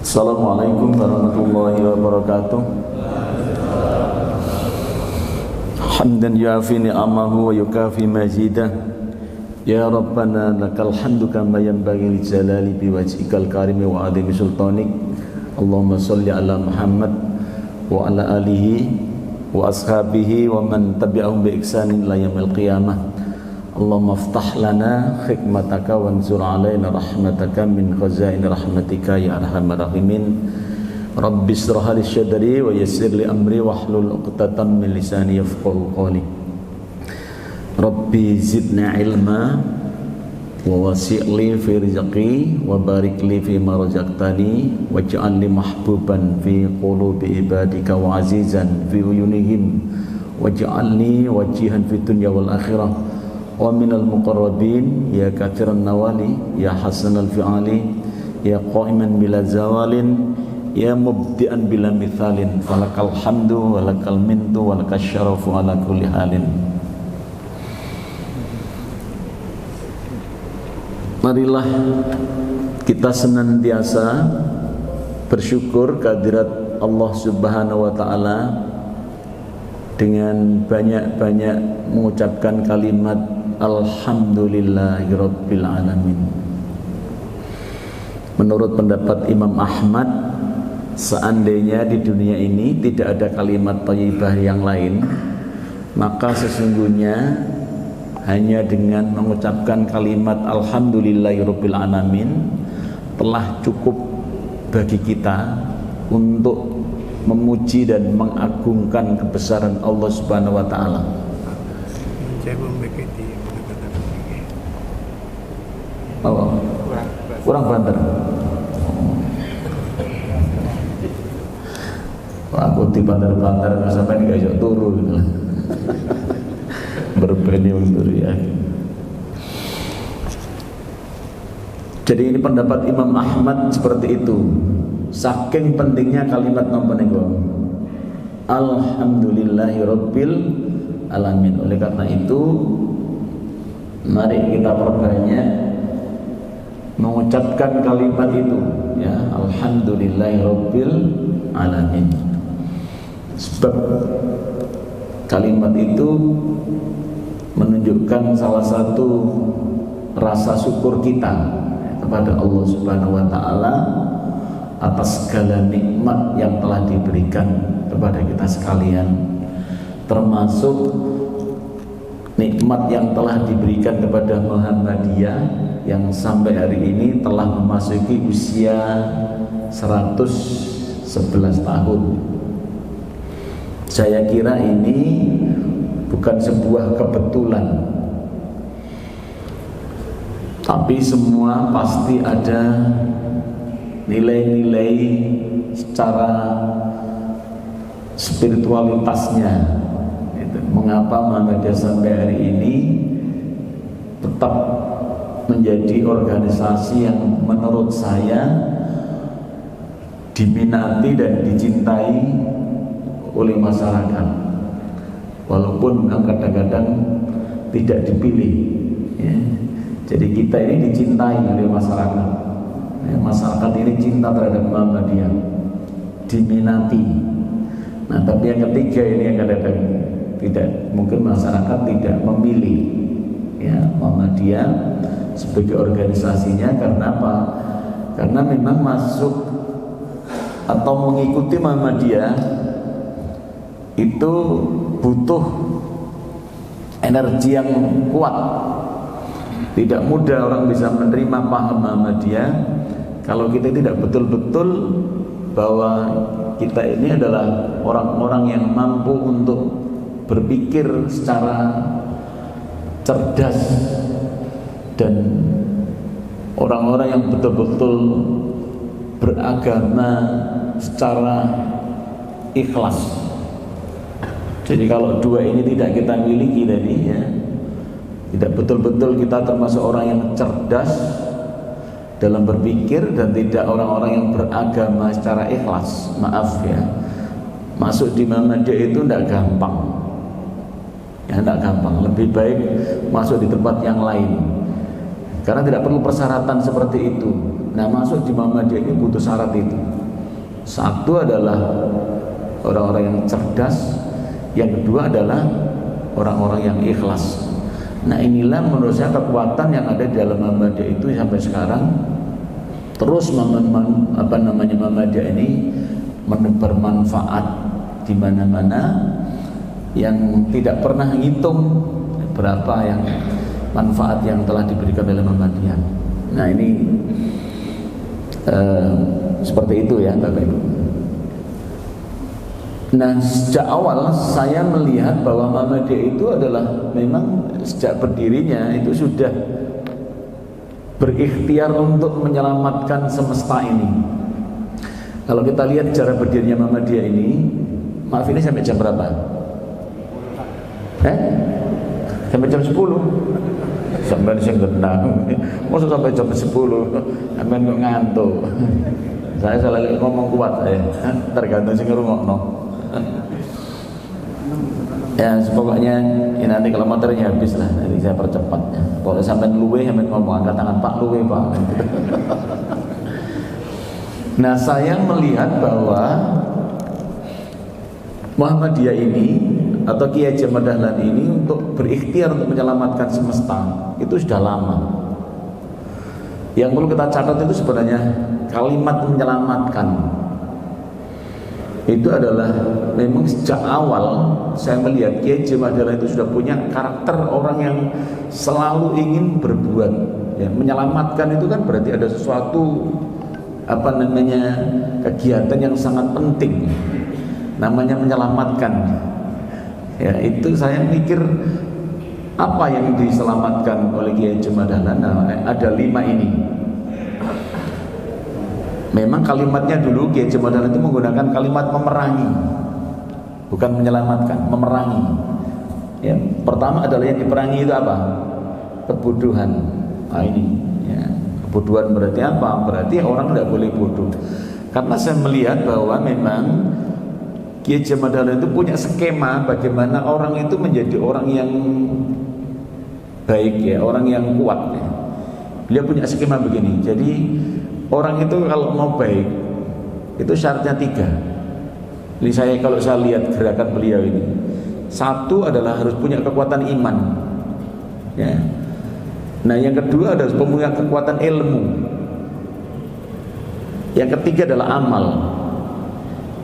Assalamualaikum warahmatullahi wabarakatuh. Hamdan yuafi ni'amahu wa yukafi mazidah. Ya Rabbana lakal hamdu kama yanbaghi li jalali biwajhikal karimi wa adhimi sultanik. Allahumma salli ala Muhammad wa ala alihi wa ashabihi wa man tabi'ahum bi ihsanin ila yaumil qiyamah. Allahumma aftah lana hikmataka wansur alaina rahmataka min khazain rahmatika ya arhamar rahimin. Rabbi israh li sadri wa yassir li amri wahlul 'uqdatam min lisani yafqahu qawli. Rabbi zidna ilma wa wasi' li fi rizqi wa barik li fi ma razaqtani waj'al li mahbuban fi qulubi ibadika wa azizan fi uyunihim waj'alni wajihan fi dunya wal akhirah wa minal muqarrabin ya kathiran nawali ya hasanal fi'ali ya qa'iman bila zawalin ya mubdi'an bila mithalin falakal hamdu walakal mintu walakal syarafu ala kulli halin. Marilah kita senantiasa bersyukur kehadirat Allah Subhanahu wa ta'ala dengan banyak-banyak mengucapkan kalimat Alhamdulillahirabbil alamin. Menurut pendapat Imam Ahmad, seandainya di dunia ini tidak ada kalimat thayyibah yang lain, maka sesungguhnya hanya dengan mengucapkan kalimat Alhamdulillahirabbil alamin telah cukup bagi kita untuk memuji dan mengagungkan kebesaran Allah Subhanahu wa taala. Oh, kurang banter. Aku di banter-banter sampai enggak iso turu gitu lah. Berbeni untuk ya. Jadi ini pendapat Imam Ahmad seperti itu. Saking pentingnya kalimat napa niku. Alhamdulillahirabbil alamin. Oleh karena itu mari kita perbanyak mengucapkan kalimat itu ya, Alhamdulillahirabbil alamin. Sebab kalimat itu menunjukkan salah satu rasa syukur kita kepada Allah Subhanahu wa taala atas segala nikmat yang telah diberikan kepada kita sekalian, termasuk nikmat yang telah diberikan kepada Muhammadiyah yang sampai hari ini telah memasuki usia 111 tahun. Saya kira ini bukan sebuah kebetulan, tapi semua pasti ada nilai-nilai secara spiritualitasnya. Mengapa Muhammadiyah sampai hari ini tetap menjadi organisasi yang menurut saya diminati dan dicintai oleh masyarakat, walaupun kadang-kadang tidak dipilih ya. Jadi kita ini dicintai oleh masyarakat ya, masyarakat ini cinta terhadap Muhammadiyah, diminati. Nah tapi yang ketiga ini yang kadang-kadang tidak, mungkin masyarakat tidak memilih ya Muhammadiyah sebagai organisasinya. Karena apa? Karena memang masuk atau mengikuti Muhammadiyah itu butuh energi yang kuat. Tidak mudah orang bisa menerima paham Muhammadiyah kalau kita tidak betul-betul bahwa kita ini adalah orang-orang yang mampu untuk berpikir secara cerdas dan orang-orang yang betul-betul beragama secara ikhlas. Jadi kalau dua ini tidak kita miliki tadi ya, tidak betul-betul kita termasuk orang yang cerdas dalam berpikir dan tidak orang-orang yang beragama secara ikhlas. Maaf ya, masuk di Muhammadiyah itu tidak gampang ya, tidak gampang. Lebih baik masuk di tempat yang lain karena tidak perlu persyaratan seperti itu. Nah, masuk di Muhammadiyah ini butuh syarat itu. Satu adalah orang-orang yang cerdas, yang kedua adalah orang-orang yang ikhlas. Nah, inilah menurut saya kekuatan yang ada di dalam Muhammadiyah itu sampai sekarang terus Muhammadiyah ini bermanfaat di mana-mana, yang tidak pernah ngitung berapa yang manfaat yang telah diberikan oleh Muhammadiyah. Nah, ini seperti itu ya Bapak Ibu. Nah, sejak awal saya melihat bahwa Muhammadiyah itu adalah memang sejak berdirinya itu sudah berikhtiar untuk menyelamatkan semesta ini. Kalau kita lihat cara berdirinya Muhammadiyah ini, maaf ini sampai jam berapa? Sampai jam 10. Sampai sing genang. Masa sampai jam 10. Sampai kok ngantuk. Saya selalu ngomong kuat saya. Tergantung sing ngrungokno. Ya, pokoknya ya nanti kalau motornya habis lah, nanti saya percepat ya. Kalau sampai luwe, sampai ngomong angkat tangan Pak luwe Pak. Nah, saya melihat bahwa Muhammadiyah ini atau Kiai Haji Ahmad Dahlan ini untuk berikhtiar untuk menyelamatkan semesta itu sudah lama. Yang perlu kita catat itu sebenarnya kalimat menyelamatkan itu adalah memang sejak awal saya melihat Kiai Haji Ahmad Dahlan itu sudah punya karakter orang yang selalu ingin berbuat ya. Menyelamatkan itu kan berarti ada sesuatu kegiatan yang sangat penting, namanya menyelamatkan ya. Itu saya mikir apa yang diselamatkan oleh Kiai Haji Ahmad Dahlan. Nah, ada 5 ini. Memang kalimatnya dulu Kiai Haji Ahmad Dahlan itu menggunakan kalimat memerangi, bukan menyelamatkan, memerangi ya. Pertama adalah yang diperangi itu apa? Kebodohan. Nah, ini ya. Kebodohan berarti apa? Berarti orang tidak boleh bodoh. Karena saya melihat bahwa memang Kiai Haji Ahmad Dahlan itu punya skema bagaimana orang itu menjadi orang yang baik ya, orang yang kuat ya. Beliau punya skema begini. Jadi orang itu kalau mau baik itu syaratnya 3. Ini kalau saya lihat gerakan beliau ini, 1 adalah harus punya kekuatan iman ya. Nah, yang kedua adalah punya kekuatan ilmu. Yang ketiga adalah amal.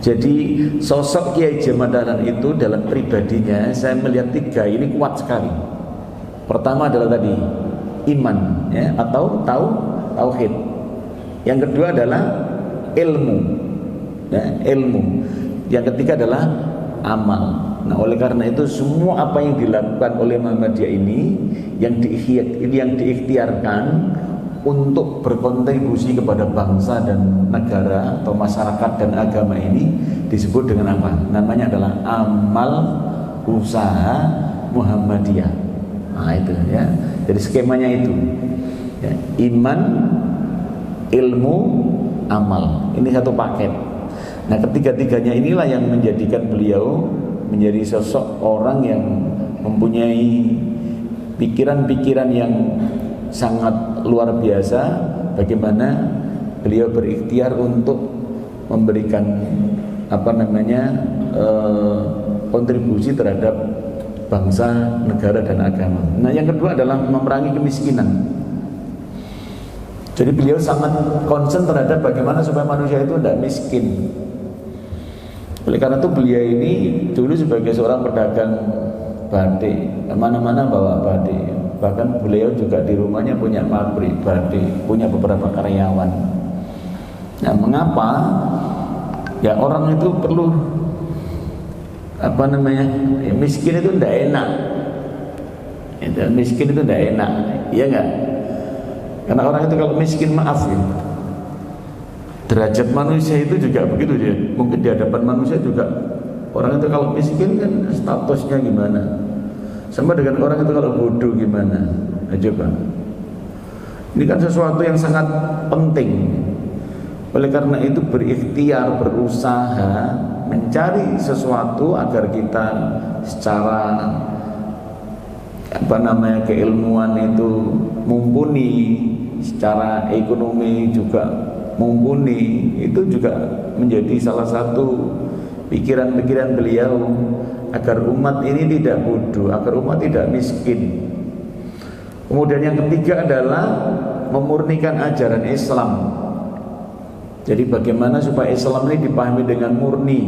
Jadi sosok Kiai Haji Ahmad Dahlan itu dalam pribadinya saya melihat 3 ini kuat sekali. Pertama adalah tadi iman ya, atau tauhid. Yang kedua adalah ilmu ya, ilmu. Yang ketiga adalah amal. Nah, oleh karena itu semua apa yang dilakukan oleh Muhammadiyah ini yang diikhtiarkan untuk berkontribusi kepada bangsa dan negara atau masyarakat dan agama ini disebut dengan apa? Namanya adalah amal usaha Muhammadiyah. Nah, itu ya. Jadi skemanya itu ya, iman, ilmu, amal. Ini satu paket. Nah, ketiga-tiganya inilah yang menjadikan beliau menjadi sosok orang yang mempunyai pikiran-pikiran yang sangat luar biasa. Bagaimana beliau berikhtiar untuk memberikan kontribusi terhadap bangsa, negara dan agama. Nah, yang kedua adalah memerangi kemiskinan. Jadi beliau sangat concern terhadap bagaimana supaya manusia itu tidak miskin. Oleh karena itu beliau ini dulu sebagai seorang pedagang batik, kemana-mana bawa batik. Bahkan beliau juga di rumahnya punya pabrik batik, punya beberapa karyawan. Nah, mengapa? Ya, orang itu perlu miskin itu tidak enak. Miskin itu tidak enak, iya enggak? Karena orang itu kalau miskin, maaf ya, derajat manusia itu juga begitu dia. Mungkin di hadapan manusia juga orang itu kalau miskin kan statusnya gimana? Sama dengan orang itu kalau bodoh gimana? Nah, coba. Ini kan sesuatu yang sangat penting. Oleh karena itu berikhtiar, berusaha mencari sesuatu agar kita secara keilmuan itu mumpuni, secara ekonomi juga mumpuni, itu juga menjadi salah satu pikiran-pikiran beliau agar umat ini tidak bodoh, agar umat tidak miskin. Kemudian yang ketiga adalah memurnikan ajaran Islam. Jadi bagaimana supaya Islam ini dipahami dengan murni.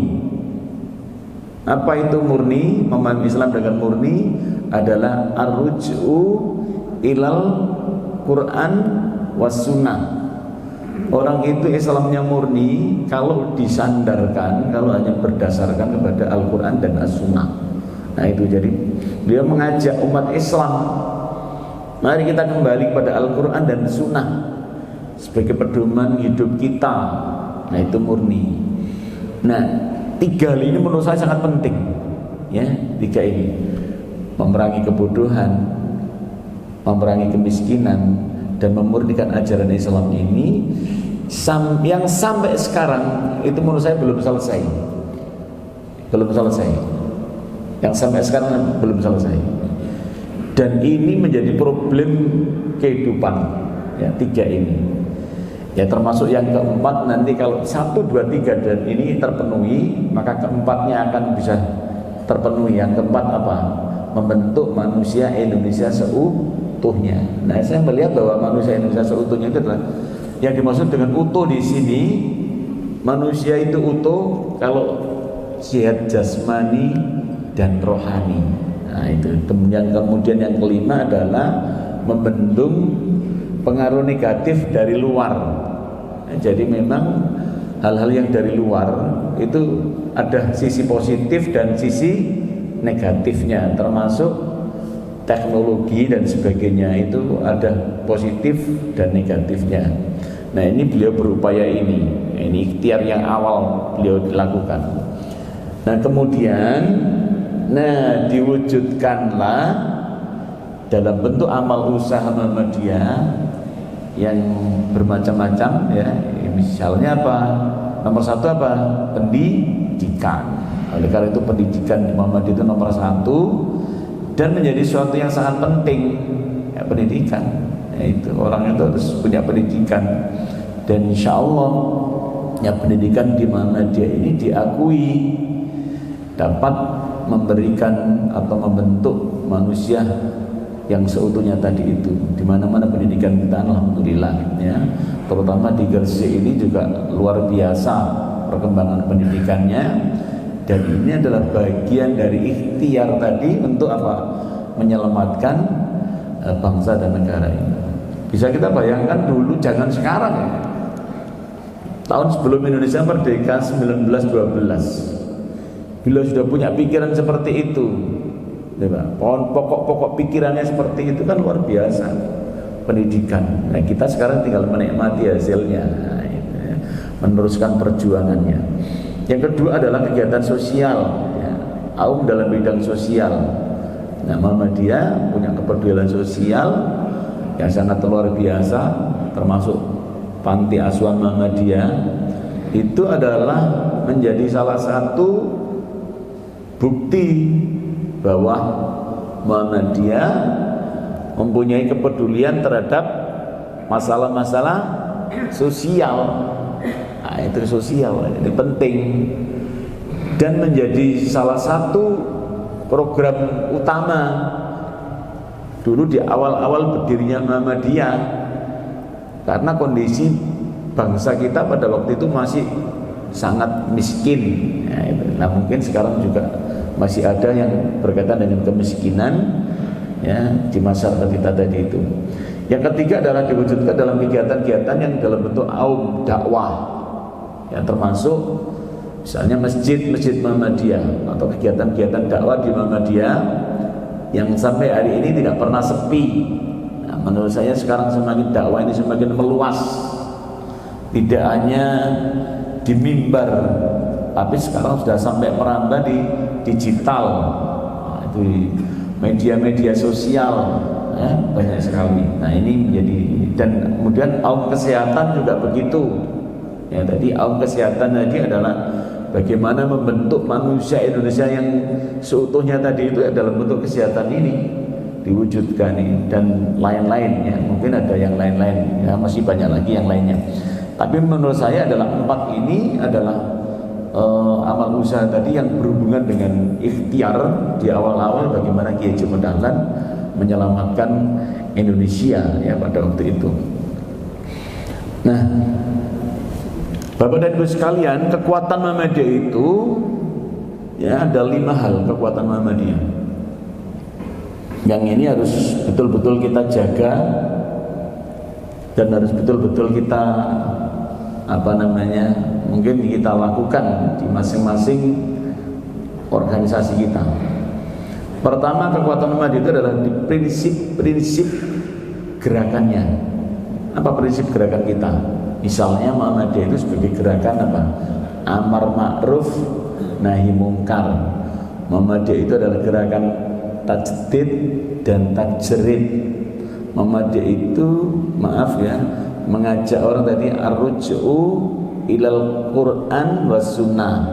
Apa itu murni? Memahami Islam dengan murni adalah ar-ruj'u ilal Quran was sunnah. Orang itu Islamnya murni kalau disandarkan, kalau hanya berdasarkan kepada Al-Quran dan As-Sunnah. Nah itu, jadi beliau mengajak umat Islam, mari kita kembali kepada Al-Quran dan Sunnah sebagai pedoman hidup kita. Nah itu murni. Nah tiga hal ini menurut saya sangat penting, ya, tiga ini: memerangi kebodohan, memerangi kemiskinan, dan memurnikan ajaran Islam ini, yang sampai sekarang itu menurut saya belum selesai. Yang sampai sekarang belum selesai. Dan ini menjadi problem kehidupan, ya, tiga ini. Ya termasuk yang keempat, nanti kalau 1, 2, 3 dan ini terpenuhi, maka keempatnya akan bisa terpenuhi. Yang keempat apa? Membentuk manusia Indonesia seutuhnya. Nah, saya melihat bahwa manusia Indonesia seutuhnya itu adalah yang dimaksud dengan utuh di sini. Manusia itu utuh kalau sehat jasmani dan rohani. Nah, itu. Kemudian yang kelima adalah membendung pengaruh negatif dari luar. Nah, jadi memang hal-hal yang dari luar itu ada sisi positif dan sisi negatifnya, termasuk teknologi dan sebagainya, itu ada positif dan negatifnya. Nah ini beliau berupaya ini ikhtiar yang awal beliau lakukan. Nah kemudian diwujudkanlah dalam bentuk amal usaha Muhammadiyah yang bermacam-macam, ya. Misalnya apa? Nomor satu apa? Pendidikan. Oleh karena itu pendidikan di Muhammadiyah itu nomor satu dan menjadi sesuatu yang sangat penting, ya, pendidikan. Ya, itu orang itu harus punya pendidikan, dan insya Allah ya pendidikan di Muhammadiyah ini diakui dapat memberikan atau membentuk manusia yang seutuhnya tadi itu. Di mana-mana pendidikan kita alhamdulillah, ya, terutama di Gresik ini juga luar biasa perkembangan pendidikannya. Dan ini adalah bagian dari ikhtiar tadi untuk apa? Menyelamatkan bangsa dan negara ini. Bisa kita bayangkan dulu, jangan sekarang, ya. Tahun sebelum Indonesia merdeka 1912, bila sudah punya pikiran seperti itu, ya, pokok-pokok pikirannya seperti itu kan luar biasa. Pendidikan. Nah, kita sekarang tinggal menikmati hasilnya, nah, itu, ya, meneruskan perjuangannya. Yang kedua adalah kegiatan sosial, ya, AUM dalam bidang sosial. Nah, Muhammadiyah punya kepedulian sosial yang sangat luar biasa, termasuk panti asuhan Muhammadiyah. Itu adalah menjadi salah satu bukti bahwa Muhammadiyah mempunyai kepedulian terhadap masalah-masalah sosial. Nah, itu sosial, ini penting, dan menjadi salah satu program utama dulu di awal-awal berdirinya Muhammadiyah, karena kondisi bangsa kita pada waktu itu masih sangat miskin. Nah, mungkin sekarang juga masih ada yang berkaitan dengan kemiskinan, ya, di masyarakat kita tadi itu. Yang ketiga adalah diwujudkan dalam kegiatan-kegiatan yang dalam bentuk AUM dakwah, ya, termasuk misalnya masjid Muhammadiyah atau kegiatan-kegiatan dakwah di Muhammadiyah yang sampai hari ini tidak pernah sepi. Nah, menurut saya sekarang semakin dakwah ini semakin meluas, tidak hanya di mimbar, tapi sekarang sudah sampai merambah di digital. Nah, itu media-media sosial, ya, banyak sekali. Nah ini menjadi, dan kemudian AUM kesehatan juga begitu. Ya, tadi AUM kesehatan tadi adalah bagaimana membentuk manusia Indonesia yang seutuhnya tadi itu dalam bentuk kesehatan ini. diwujudkan dan lain-lain ya, mungkin ada yang lain-lain ya, masih banyak lagi yang lainnya. Tapi menurut saya adalah 4 ini adalah amal usaha tadi yang berhubungan dengan ikhtiar di awal-awal bagaimana Ki Haji Dahlan menyelamatkan Indonesia ya pada waktu itu. Nah, Bapak dan Ibu sekalian, kekuatan Muhammadiyah itu ya ada 5 hal kekuatan Muhammadiyah. Yang ini harus betul-betul kita jaga dan harus betul-betul kita mungkin kita lakukan di masing-masing organisasi kita. Pertama, kekuatan Muhammadiyah itu adalah di prinsip-prinsip gerakannya. Apa prinsip gerakan kita? Misalnya Muhammadiyah itu sebagai gerakan apa? Amar ma'ruf nahi mungkar. Muhammadiyah itu adalah gerakan tajdid dan tajrid. Muhammadiyah itu mengajak orang tadi arruju'u ilal Quran was sunnah.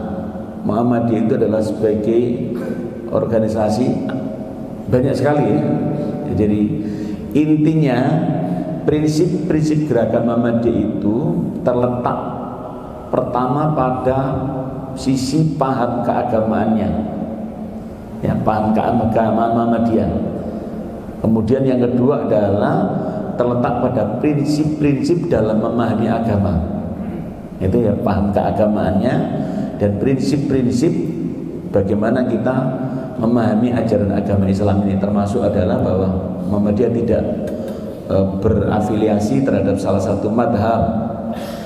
Muhammadiyah itu adalah sebagai organisasi banyak sekali ya. Jadi intinya prinsip-prinsip gerakan Muhammadiyah itu terletak pertama pada sisi paham keagamaannya. Ya, paham keagamaan Muhammadiyah. Kemudian yang kedua adalah terletak pada prinsip-prinsip dalam memahami agama. Itu ya, paham keagamaannya dan prinsip-prinsip bagaimana kita memahami ajaran agama Islam ini, termasuk adalah bahwa Muhammadiyah tidak berafiliasi terhadap salah satu madhab,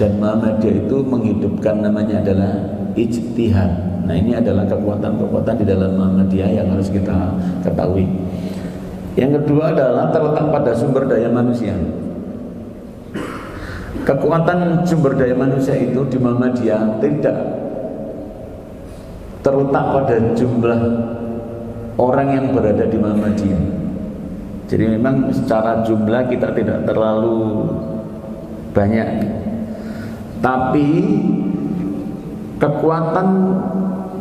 dan Muhammadiyah itu menghidupkan namanya adalah ijtihad. Nah, ini adalah kekuatan-kekuatan di dalam Muhammadiyah yang harus kita ketahui. Yang kedua adalah terletak pada sumber daya manusia. Kekuatan sumber daya manusia itu di Muhammadiyah tidak terletak pada jumlah orang yang berada di Muhammadiyah. Jadi memang secara jumlah kita tidak terlalu banyak, tapi kekuatan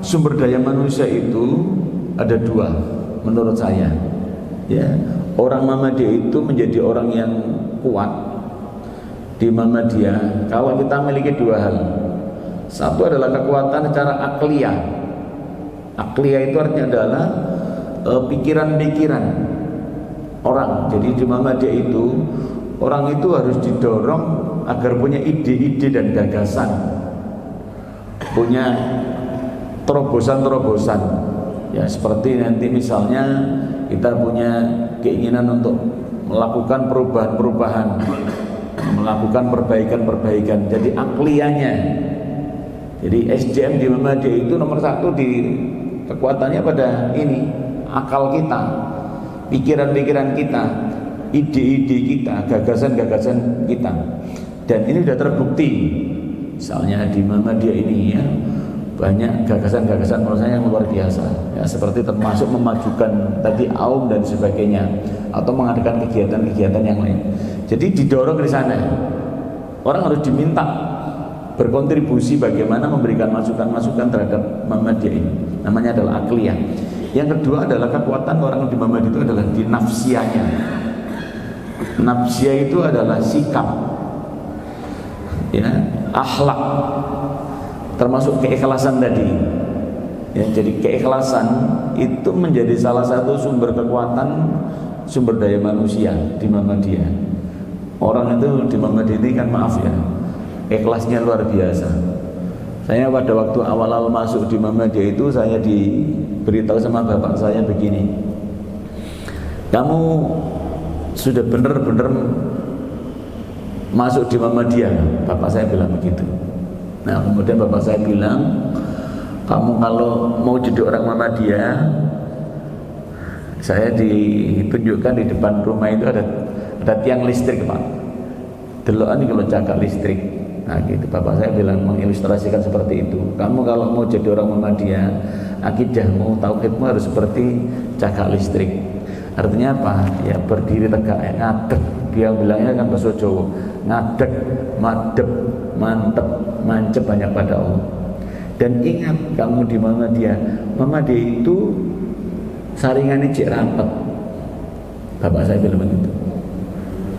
sumber daya manusia itu ada 2 menurut saya. Ya, orang Muhammadiyah itu menjadi orang yang kuat di Muhammadiyah kalau kita memiliki 2 hal. Satu adalah kekuatan secara akliyah. Akliyah itu artinya adalah pikiran-pikiran orang. Jadi di Muhammadiyah itu orang itu harus didorong agar punya ide-ide dan gagasan, punya terobosan-terobosan. Ya, seperti nanti misalnya kita punya keinginan untuk melakukan perubahan-perubahan, melakukan perbaikan-perbaikan. Jadi akliyahnya. Jadi SDM di Muhammadiyah itu nomor 1 di kekuatannya pada ini, akal kita, pikiran-pikiran kita, ide-ide kita, gagasan-gagasan kita. Dan ini sudah terbukti. Misalnya di Muhammadiyah ini ya, banyak gagasan-gagasan menurut saya yang luar biasa ya, seperti termasuk memajukan tadi AUM dan sebagainya, atau mengadakan kegiatan-kegiatan yang lain. Jadi didorong ke sana. Orang harus diminta berkontribusi bagaimana memberikan masukan-masukan terhadap Muhammadiyah ini. Namanya adalah akliyah. Yang kedua adalah kekuatan orang di Muhammadiyah itu adalah di nafsiyahnya. Nafsiyah itu adalah sikap, ya, akhlak, termasuk keikhlasan tadi. Ya, jadi keikhlasan itu menjadi salah satu sumber kekuatan, sumber daya manusia di Muhammadiyah. Orang itu di Muhammadiyah ini kan maaf ya, ikhlasnya luar biasa. Saya pada waktu awal-awal masuk di Muhammadiyah itu saya diberitahu sama bapak saya begini, kamu sudah benar-benar masuk di Muhammadiyah. Bapak saya bilang begitu. Nah, kemudian bapak saya bilang, kamu kalau mau jadi orang Muhammadiyah, saya ditunjukkan di depan rumah itu ada tiang listrik, Pak. Delokan ini kalau cakak listrik. Nah, gitu. Bapak saya bilang mengilustrasikan seperti itu. Kamu kalau mau jadi orang Muhammadiyah, akidahmu, tauhidmu harus seperti cakak listrik. Artinya apa? Ya berdiri tegak, ngadeg. Dia bilangnya kan bahasa Jawa, ngadeg, madep, mantep, mancep banyak pada Allah. Dan ingat kamu di Muhammadiyah itu saringannya cek rapat. Bapak saya bilang begitu.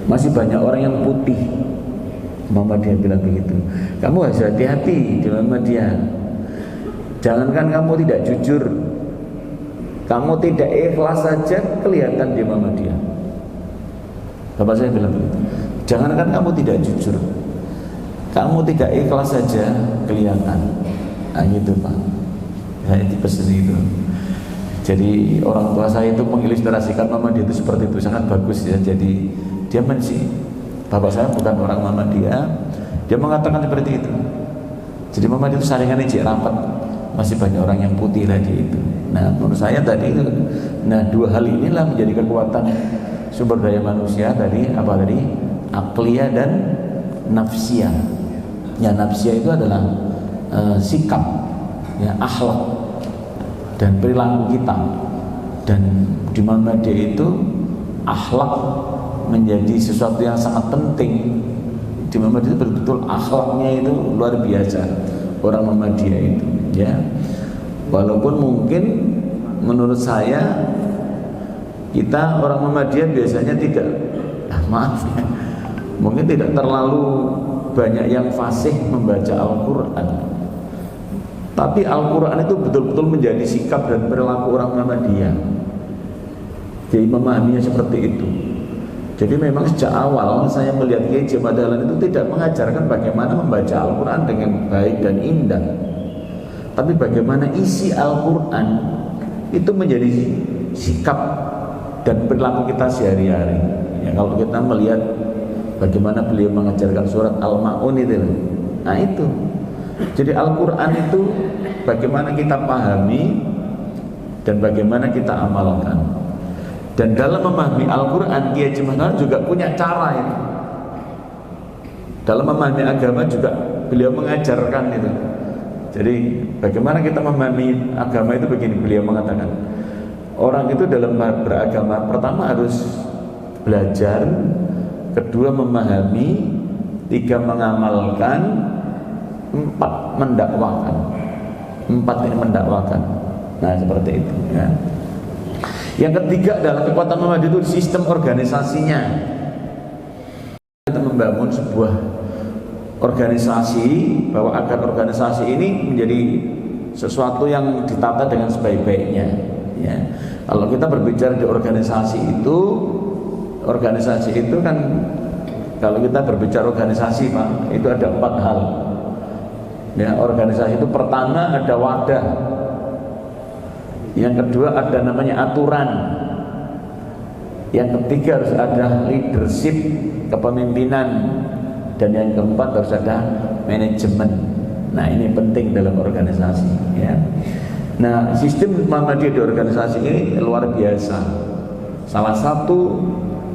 Masih banyak orang yang putih. Muhammadiyah bilang begitu. Kamu harus hati-hati di Muhammadiyah. Jangankan kamu tidak jujur, kamu tidak ikhlas saja kelihatan di Muhammadiyah. Bapak saya bilang begitu. Jangankan kamu tidak jujur, kamu tidak ikhlas saja kelihatan. Nah gitu Pak. Saya dipesan itu. Jadi orang tua saya itu mengilustrasikan Muhammadiyah itu seperti itu, sangat bagus ya. Jadi dia bapak saya bukan orang Muhammadiyah, dia mengatakan seperti itu. Jadi Muhammadiyah itu saringan ijek rapat, masih banyak orang yang putih lagi itu. Nah menurut saya tadi itu, nah dua hal inilah menjadi kekuatan sumber daya manusia tadi, apa tadi? Akliyah dan nafsiyah. Ya nafsiyah itu adalah sikap, ya akhlak dan perilaku kita. Dan di Muhammadiyah itu akhlak menjadi sesuatu yang sangat penting. Di Muhammadiyah itu betul-betul akhlaknya itu luar biasa orang Muhammadiyah itu, ya. Walaupun mungkin menurut saya kita orang Muhammadiyah biasanya tidak, maaf ya, mungkin tidak terlalu banyak yang fasih membaca Al-Quran. Tapi Al-Quran itu betul-betul menjadi sikap dan perilaku orang Muhammadiyah. Jadi memahaminya seperti itu. Jadi memang sejak awal saya melihat Kiai Haji Dahlan itu tidak mengajarkan bagaimana membaca Al-Quran dengan baik dan indah, tapi bagaimana isi Al-Quran itu menjadi sikap dan perilaku kita sehari-hari. Ya, kalau kita melihat bagaimana beliau mengajarkan surat Al-Ma'un itu, nah itu. Jadi Al-Quran itu bagaimana kita pahami dan bagaimana kita amalkan. Dan dalam memahami Al-Quran, Kiai Haji Dahlan juga punya cara ya. Dalam memahami agama juga beliau mengajarkan itu. Jadi bagaimana kita memahami agama itu begini, beliau mengatakan, orang itu dalam beragama pertama harus belajar, kedua memahami, tiga mengamalkan, empat mendakwakan. Empat ini mendakwakan. Nah seperti itu ya. Yang ketiga adalah kekuatan Muhammadiyah itu sistem organisasinya. Kita membangun sebuah organisasi, bahwa agar organisasi ini menjadi sesuatu yang ditata dengan sebaik-baiknya ya. Kalau kita berbicara di organisasi itu kan, kalau kita berbicara organisasi Pak, itu ada 4 hal ya. Organisasi itu pertama ada wadah, yang kedua ada namanya aturan, yang ketiga harus ada leadership, kepemimpinan, dan yang keempat harus ada manajemen. Nah ini penting dalam organisasi ya. Nah sistem Muhammadiyah di organisasi ini luar biasa. Salah satu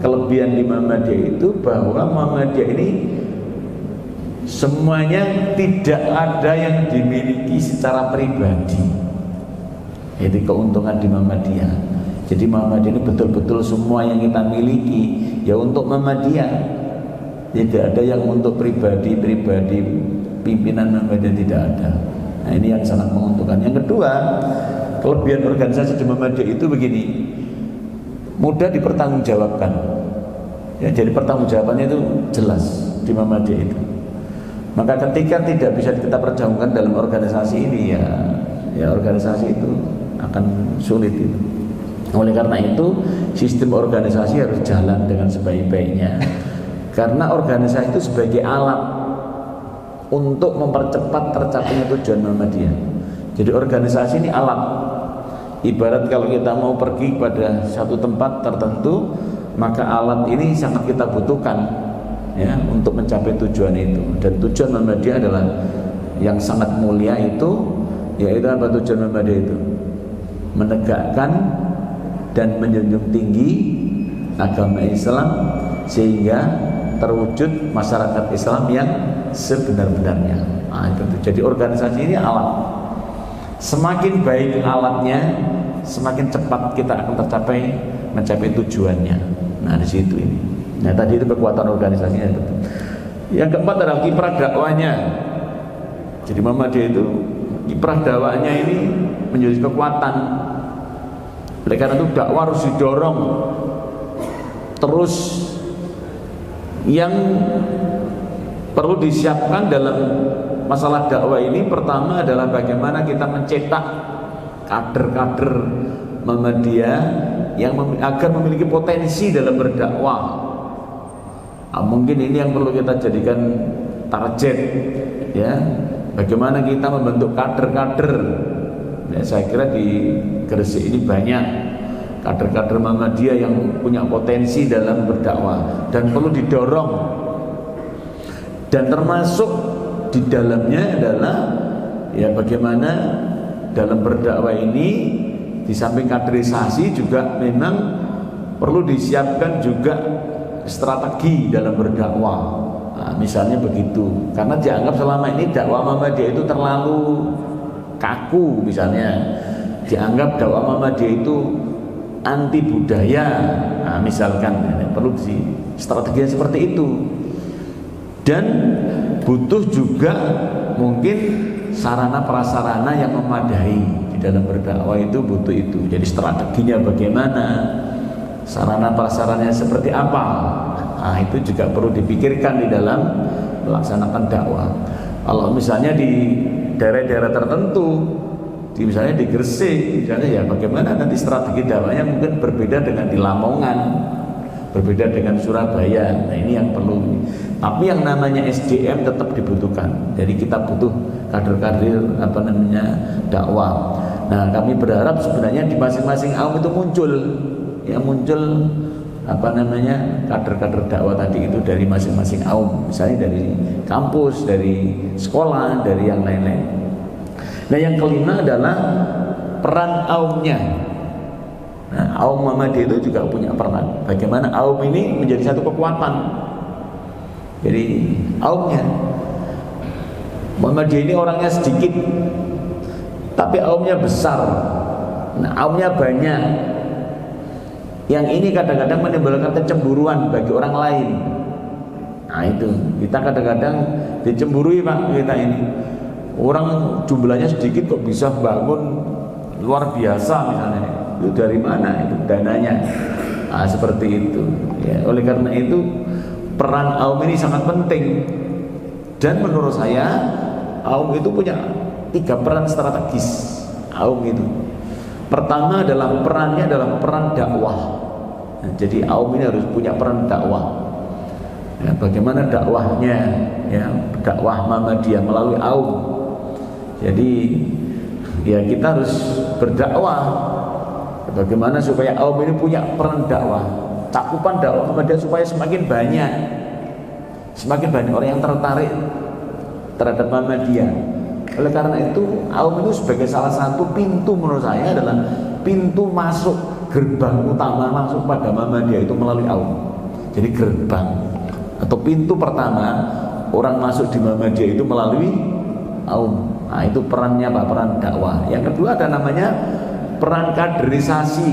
kelebihan di Muhammadiyah itu bahwa Muhammadiyah ini semuanya tidak ada yang dimiliki secara pribadi. Itu keuntungan di Muhammadiyah. Jadi Muhammadiyah ini betul-betul semua yang kita miliki ya untuk Muhammadiyah. Tidak ada yang untuk pribadi-pribadi pimpinan Muhammadiyah, tidak ada. Nah ini yang sangat menguntungkan. Yang kedua, kelebihan organisasi di Muhammadiyah itu begini, mudah dipertanggungjawabkan ya. Jadi pertanggungjawabannya itu jelas di Muhammadiyah itu. Maka ketika tidak bisa kita perjuangkan dalam organisasi ini ya organisasi itu akan sulit itu. Oleh karena itu sistem organisasi harus jalan dengan sebaik-baiknya, karena organisasi itu sebagai alat untuk mempercepat tercapainya tujuan Muhammadiyah. Jadi organisasi ini alat. Ibarat kalau kita mau pergi pada satu tempat tertentu, maka alat ini sangat kita butuhkan ya untuk mencapai tujuan itu. Dan tujuan Muhammadiyah adalah yang sangat mulia itu, yaitu apa tujuan Muhammadiyah itu? Menegakkan dan menjunjung tinggi agama Islam sehingga terwujud masyarakat Islam yang sebenar-benarnya. Nah, itu. Jadi organisasi ini alat. Semakin baik alatnya, semakin cepat kita akan mencapai tujuannya. Nah di situ ini. Nah tadi itu kekuatan organisasinya itu. Yang keempat adalah kiprah dakwahnya. Jadi Muhammadiyah itu kiprah dakwahnya ini menjadi kekuatan. Oleh karena itu dakwah harus didorong Terus yang perlu disiapkan dalam masalah dakwah ini pertama adalah bagaimana kita mencetak kader-kader Muhammadiyah yang agar memiliki potensi dalam berdakwah. Mungkin ini yang perlu kita jadikan target, ya. Bagaimana kita membentuk kader-kader. Ya, saya kira di Gresik ini banyak kader-kader Muhammadiyah yang punya potensi dalam berdakwah dan perlu didorong. Dan termasuk di dalamnya adalah ya bagaimana dalam berdakwah ini di samping kaderisasi juga memang perlu disiapkan juga strategi dalam berdakwah. Nah, misalnya begitu, karena dianggap selama ini dakwah Muhammadiyah itu terlalu kaku, misalnya dianggap dakwah Muhammadiyah itu anti budaya. Nah, misalkan perlu strategi seperti itu. Dan butuh juga mungkin sarana prasarana yang memadai di dalam berdakwah, itu butuh itu. Jadi strateginya bagaimana, sarana prasarananya seperti apa. Nah, itu juga perlu dipikirkan di dalam melaksanakan dakwah. Kalau misalnya di daerah-daerah tertentu, misalnya di Gresik, misalnya ya bagaimana nanti strategi dakwahnya mungkin berbeda dengan di Lamongan, berbeda dengan Surabaya. Nah, ini yang perlu. Tapi yang namanya SDM tetap dibutuhkan. Jadi kita butuh kader-kader dakwah. Nah, kami berharap sebenarnya di masing-masing aum itu muncul kader-kader dakwah tadi itu dari masing-masing aum, misalnya dari kampus, dari sekolah, dari yang lain-lain. Nah, yang kelima adalah peran aumnya. Nah, aum Muhammadiyah itu juga punya peran. Bagaimana aum ini menjadi satu kekuatan. Jadi aumnya Muhammadiyah ini orangnya sedikit, tapi aumnya besar. Nah, aumnya banyak. Yang ini kadang-kadang menimbulkan kecemburuan bagi orang lain. Nah, itu kita kadang-kadang dicemburui, Pak, kita ini. Orang jumlahnya sedikit kok bisa bangun luar biasa misalnya. Itu dari mana itu dananya? Nah, seperti itu. Ya, oleh karena itu peran aum ini sangat penting. Dan menurut saya aum itu punya 3 peran strategis. Aum itu. Pertama adalah perannya adalah peran dakwah. Nah, jadi aum ini harus punya peran dakwah. Ya, bagaimana dakwahnya? Ya, dakwah Muhammadiyah melalui aum. Jadi ya kita harus berdakwah. Bagaimana supaya aum ini punya peran dakwah, cakupan dakwah Muhammadiyah supaya semakin banyak orang yang tertarik terhadap Muhammadiyah. Oleh karena itu aum itu sebagai salah satu pintu, menurut saya adalah pintu masuk, gerbang utama masuk pada Muhammadiyah itu melalui aum. Jadi gerbang atau pintu pertama orang masuk di Muhammadiyah itu melalui aum. Nah, itu perannya apa? Peran dakwah. Yang kedua ada namanya peran kaderisasi.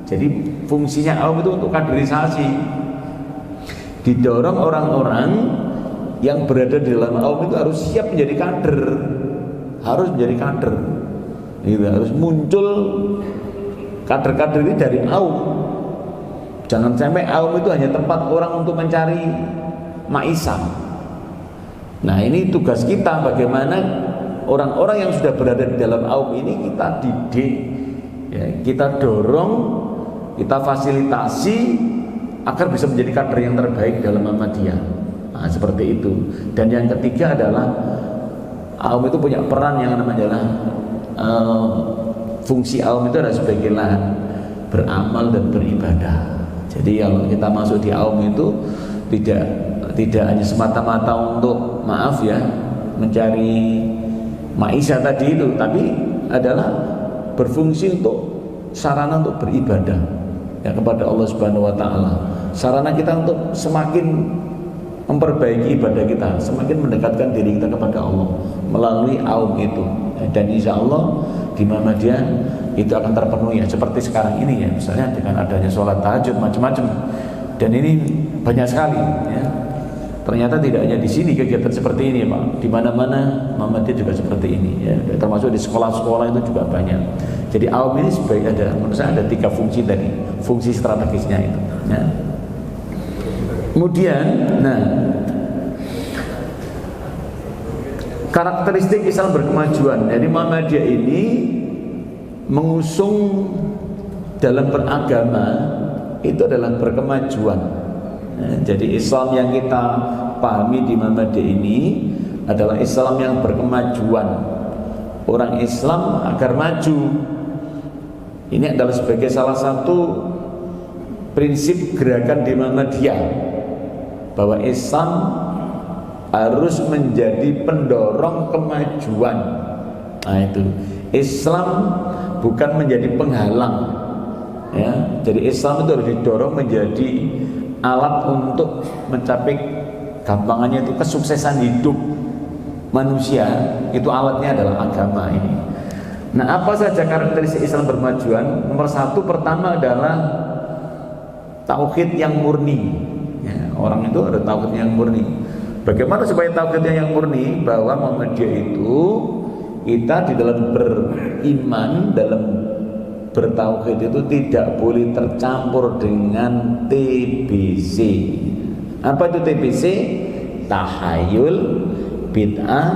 Jadi fungsinya aum itu untuk kaderisasi. Didorong orang-orang yang berada di dalam aum itu harus siap menjadi kader. Harus menjadi kader. Gitu, harus muncul kader-kader ini dari aum. Jangan sampai aum itu hanya tempat orang untuk mencari maisha. Nah, ini tugas kita, bagaimana orang-orang yang sudah berada di dalam aum ini kita didik, ya, kita dorong, kita fasilitasi agar bisa menjadi kader yang terbaik dalam Muhammadiyah. Nah, seperti itu. Dan yang ketiga adalah aum itu punya peran yang namanya adalah fungsi aum itu adalah sebagai lahan beramal dan beribadah. Jadi kalau kita masuk di aum itu tidak hanya semata-mata untuk mencari maisha tadi itu, tapi adalah berfungsi untuk sarana untuk beribadah ya kepada Allah Subhanahu wa taala. Sarana kita untuk semakin memperbaiki ibadah kita, semakin mendekatkan diri kita kepada Allah melalui aum itu. Dan insya Allah di Muhammadiyah itu akan terpenuhi ya, seperti sekarang ini ya, misalnya dengan adanya sholat tahajud macam-macam. Dan ini banyak sekali ya. Ternyata tidak hanya di sini kegiatan seperti ini, Pak. Di mana-mana Muhammadiyah juga seperti ini, ya. Termasuk di sekolah-sekolah itu juga banyak. Jadi AUM ini sebagai menurut saya ada 3 fungsi tadi, fungsi strategisnya itu. Ya. Kemudian, karakteristik Islam berkemajuan. Jadi Muhammadiyah ini mengusung dalam beragama itu adalah berkemajuan. Jadi Islam yang kita pahami di Muhammadiyah ini adalah Islam yang berkemajuan. Orang Islam agar maju. Ini adalah sebagai salah satu prinsip gerakan di Muhammadiyah, bahwa Islam harus menjadi pendorong kemajuan. Nah itu, Islam bukan menjadi penghalang, ya. Jadi Islam itu harus didorong menjadi alat untuk mencapai, gampangannya itu kesuksesan hidup manusia. Itu alatnya adalah agama ini. Nah, apa saja karakteristik Islam berkemajuan? Nomor 1, pertama adalah tauhid yang murni, ya, orang itu ada tauhid yang murni. Bagaimana supaya tauhidnya yang murni? Bahwa Muhammadiyah itu kita di dalam beriman, dalam bertauhid itu tidak boleh tercampur dengan TBC. Apa itu TBC? Tahayul, bid'ah,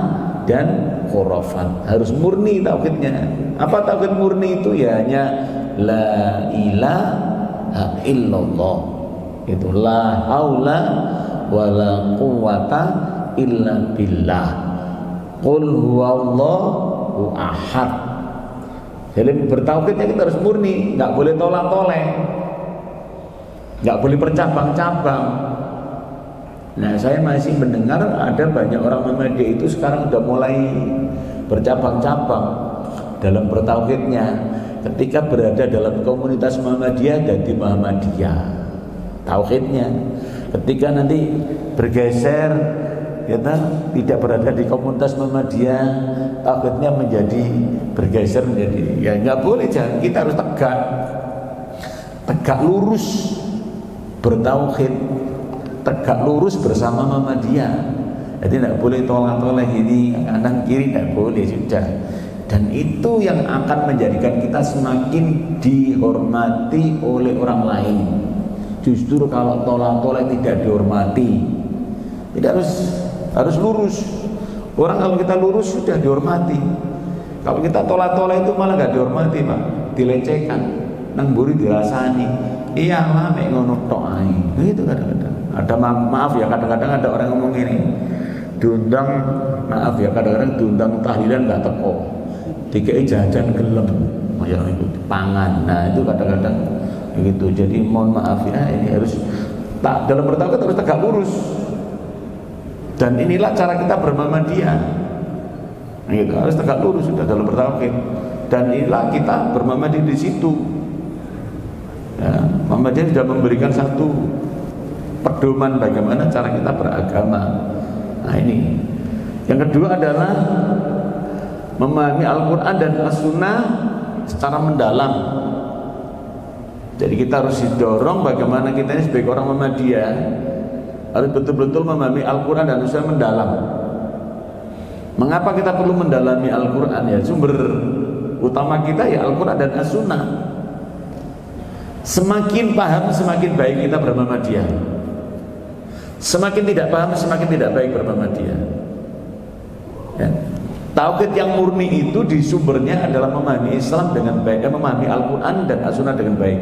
dan khurafat. Harus murni tauhidnya. Apa tauhid murni itu? Ya hanya la ilaha illallah. Itu la haula wala quwata illa billah. Qul huwallahu ahad. Jadi bertauhidnya kita harus murni, nggak boleh tolak-toleh, nggak boleh bercabang-cabang. Nah, saya masih mendengar ada banyak orang Muhammadiyah itu sekarang udah mulai bercabang-cabang dalam bertauhidnya. Ketika berada dalam komunitas Muhammadiyah jadi Muhammadiyah tauhidnya. Ketika nanti bergeser, kita tidak berada di komunitas Muhammadiyah, tauhidnya menjadi bergeser menjadi, ya nggak boleh. Jangan, kita harus tegak lurus bertauhid, tegak lurus bersama Muhammadiyah. Jadi tidak boleh tolak-toleh ini kanan kiri, tidak boleh, sudah. Dan itu yang akan menjadikan kita semakin dihormati oleh orang lain. Justru kalau tolak-toleh tidak dihormati. Tidak harus lurus. Orang kalau kita lurus sudah dihormati. Kalau kita tolak-tolak itu malah gak dihormati, Pak. Dilecehkan, nang buri dirasani. Iya lah, mek ngono tok ae. Gitu kadang-kadang. Ada maaf ya, kadang-kadang ada orang ngomong gini. Diundang, maaf ya, kadang-kadang diundang tahlilan gak teko. Dikei jajan gelem. Ya itu pangan. Nah, itu kadang-kadang begitu. Jadi mohon maaf ya, ini harus dalam bertauhid harus tegak lurus. Dan inilah cara kita bermuhammadiyah. Gitu, harus tegak lurus sudah dalam bertauhid. Dan inilah kita bermuhammadiyah di situ. Ya, Muhammadiyah sudah memberikan satu pedoman bagaimana cara kita beragama. Nah ini. Yang kedua adalah memahami Al-Quran dan As-Sunnah secara mendalam. Jadi kita harus didorong bagaimana kita ini sebagai orang Muhammadiyah harus betul-betul memahami Al-Quran dan As-Sunnah mendalam. Mengapa kita perlu mendalami Al-Quran? Ya sumber utama kita ya Al-Quran dan As-Sunnah. Semakin paham semakin baik kita bermuhammadiyah. Semakin tidak paham semakin tidak baik bermuhammadiyah. Ya. Tauhid yang murni itu di sumbernya adalah memahami Islam dengan baik, memahami Al-Quran dan As-Sunnah dengan baik.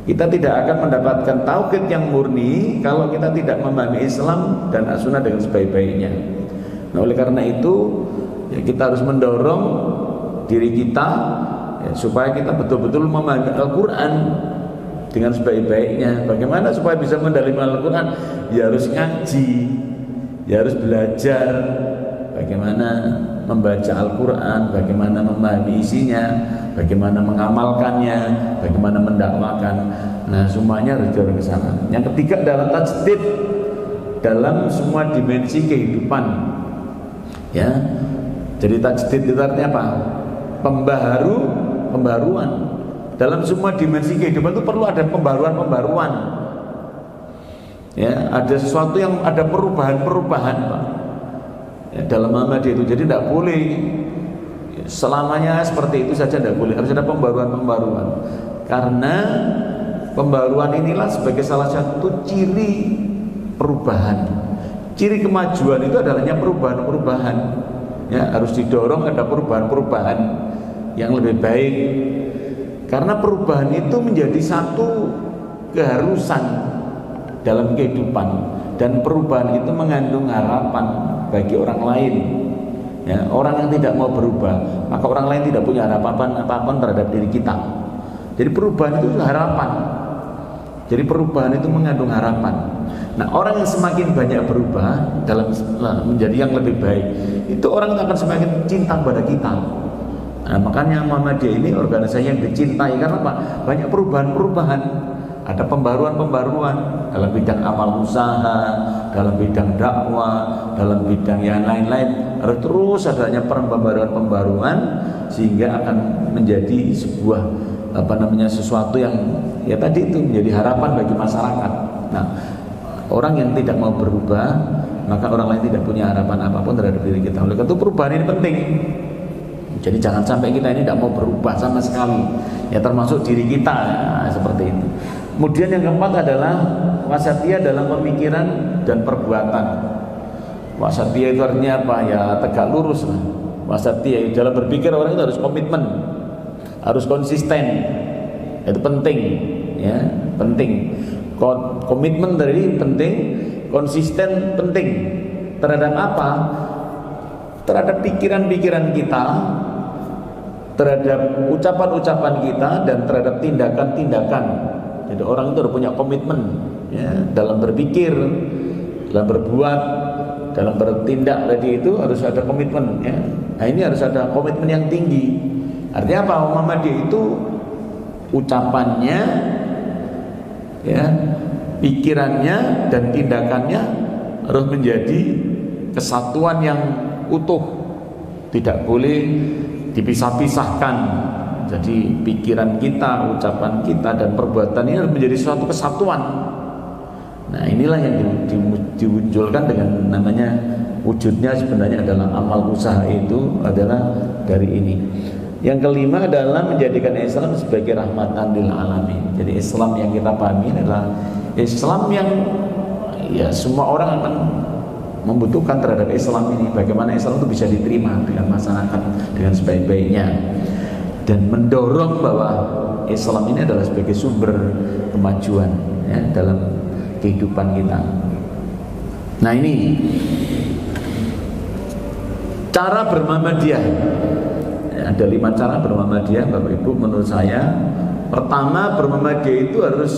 Kita tidak akan mendapatkan tauhid yang murni kalau kita tidak memahami Islam dan As-Sunnah dengan sebaik-baiknya. Nah, oleh karena itu ya kita harus mendorong diri kita ya, supaya kita betul-betul memahami Al-Quran dengan sebaik-baiknya. Bagaimana supaya bisa mendalami Al-Quran? Ya harus ngaji, ya harus belajar bagaimana membaca Al-Quran, bagaimana memahami isinya, bagaimana mengamalkannya, bagaimana mendakwakan. Nah, semuanya harus dorong ke sana. Yang ketiga adalah tajdid dalam semua dimensi kehidupan. Ya, jadi tajdid itu artinya apa? Pembaruan. Dalam semua dimensi kehidupan itu perlu ada pembaruan. Ya, ada sesuatu yang ada perubahan-perubahan, Pak. Ya, dalam Muhammadiyah itu, jadi tidak boleh selamanya seperti itu saja, tidak boleh, harus ada pembaruan-pembaruan. Karena pembaruan inilah sebagai salah satu ciri perubahan. Ciri kemajuan itu adalahnya perubahan-perubahan. Ya, harus didorong ada perubahan-perubahan yang lebih baik. Karena perubahan itu menjadi satu keharusan dalam kehidupan, dan perubahan itu mengandung harapan bagi orang lain. Ya, orang yang tidak mau berubah, maka orang lain tidak punya harapan apapun terhadap diri kita. Jadi perubahan itu harapan. Jadi perubahan itu mengandung harapan. Nah, orang yang semakin banyak berubah dalam menjadi yang lebih baik, itu orang akan semakin cinta kepada kita. Nah, makanya Muhammadiyah ini organisasi yang dicintai karena apa? Banyak perubahan-perubahan. Ada pembaruan-pembaruan dalam bidang amal usaha, dalam bidang dakwah, dalam bidang yang lain-lain. Harus terus adanya pembaruan-pembaruan sehingga akan menjadi sebuah sesuatu yang ya tadi itu menjadi harapan bagi masyarakat. Nah, orang yang tidak mau berubah, maka orang lain tidak punya harapan apapun terhadap diri kita. Oleh karena itu perubahan ini penting. Jadi jangan sampai kita ini tidak mau berubah sama sekali. Ya, termasuk diri kita, ya, seperti itu. Kemudian yang keempat adalah wasatiyah dalam pemikiran dan perbuatan. Wasatiyah itu artinya apa? Ya, tegak lurus lah. Wasatiyah dalam berpikir orang itu harus komitmen, harus konsisten. Itu penting, ya, penting. Komitmen dari penting, konsisten penting. Terhadap apa? Terhadap pikiran-pikiran kita, terhadap ucapan-ucapan kita, dan terhadap tindakan-tindakan. Jadi orang itu harus punya komitmen, ya, dalam berpikir, dalam berbuat, dalam bertindak tadi itu harus ada komitmen, ya. Nah, ini harus ada komitmen yang tinggi. Artinya apa? Muhammadiyah itu ucapannya, ya, pikirannya dan tindakannya harus menjadi kesatuan yang utuh, tidak boleh dipisah-pisahkan. Jadi pikiran kita, ucapan kita, dan perbuatan ini harus menjadi suatu kesatuan. Nah, inilah yang diwujudkan dengan namanya wujudnya sebenarnya adalah amal usaha, itu adalah dari ini. Yang kelima adalah menjadikan Islam sebagai rahmatan lil alamin. Jadi Islam yang kita pahami adalah Islam yang ya semua orang akan membutuhkan terhadap Islam ini. Bagaimana Islam itu bisa diterima dengan masyarakat dengan sebaik-baiknya, dan mendorong bahwa Islam ini adalah sebagai sumber kemajuan, ya, dalam kehidupan kita. Nah, ini cara bermuhammadiyah. Ya, ada 5 cara bermuhammadiyah, Bapak Ibu. Menurut saya, pertama, bermuhammadiyah itu harus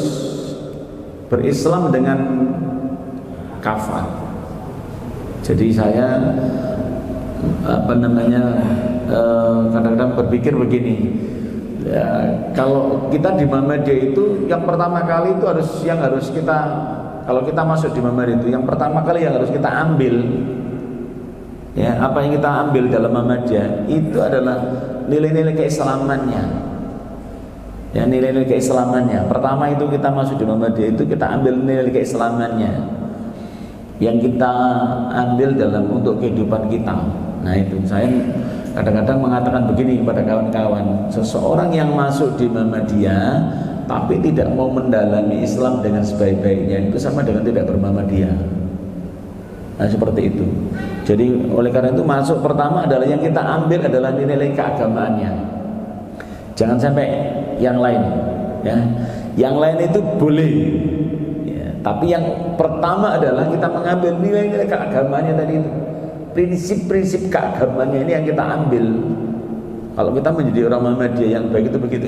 berislam dengan kafah. Jadi saya kadang-kadang berpikir begini, ya, kalau kita di Muhammadiyah itu yang pertama kali itu harus kita, kalau kita masuk di Muhammadiyah itu yang pertama kali yang harus kita ambil, ya, apa yang kita ambil dalam Muhammadiyah itu adalah nilai-nilai keislamannya. Ya, nilai-nilai keislamannya. Pertama itu kita masuk di Muhammadiyah itu kita ambil nilai keislamannya yang kita ambil dalam untuk kehidupan kita. Nah, itu saya kadang-kadang mengatakan begini kepada kawan-kawan, seseorang yang masuk di Muhammadiyah tapi tidak mau mendalami Islam dengan sebaik-baiknya, itu sama dengan tidak bermuhammadiyah. Nah, seperti itu. Jadi oleh karena itu masuk pertama adalah yang kita ambil adalah nilai keagamaannya. Jangan sampai yang lain, ya. Yang lain itu boleh, ya, tapi yang pertama adalah kita mengambil nilai-nilai keagamaannya tadi itu. Prinsip-prinsip keagamaannya ini yang kita ambil. Kalau kita menjadi orang Muhammadiyah yang baik itu begitu.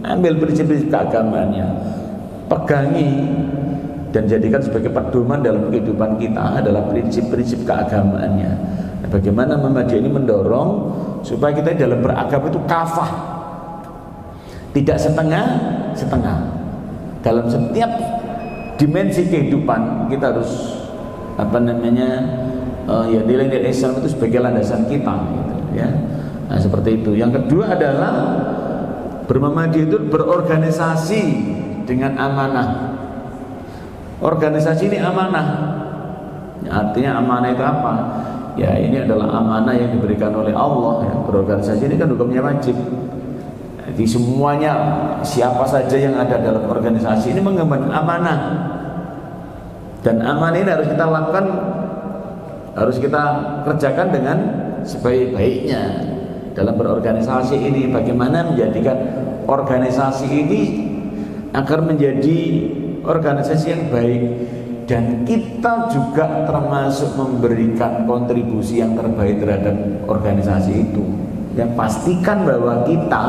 Ambil prinsip-prinsip keagamaannya, pegangi dan jadikan sebagai pedoman dalam kehidupan kita adalah prinsip-prinsip keagamaannya. Nah, bagaimana Muhammadiyah ini mendorong supaya kita dalam beragama itu kafah, tidak setengah-setengah. Dalam setiap dimensi kehidupan kita harus ya, nilai-nilai Islam itu sebagai landasan kita, gitu, ya. Nah, seperti itu. Yang kedua adalah bermuhammadiyah itu berorganisasi dengan amanah. Organisasi ini amanah. Artinya amanah itu apa? Ya ini adalah amanah yang diberikan oleh Allah. Ya, berorganisasi ini kan hukumnya wajib. Jadi semuanya, siapa saja yang ada dalam organisasi ini mengemban amanah. Dan amanah ini harus kita lakukan, harus kita kerjakan dengan sebaik-baiknya. Dalam berorganisasi ini, bagaimana menjadikan organisasi ini agar menjadi organisasi yang baik, dan kita juga termasuk memberikan kontribusi yang terbaik terhadap organisasi itu. Yang pastikan bahwa kita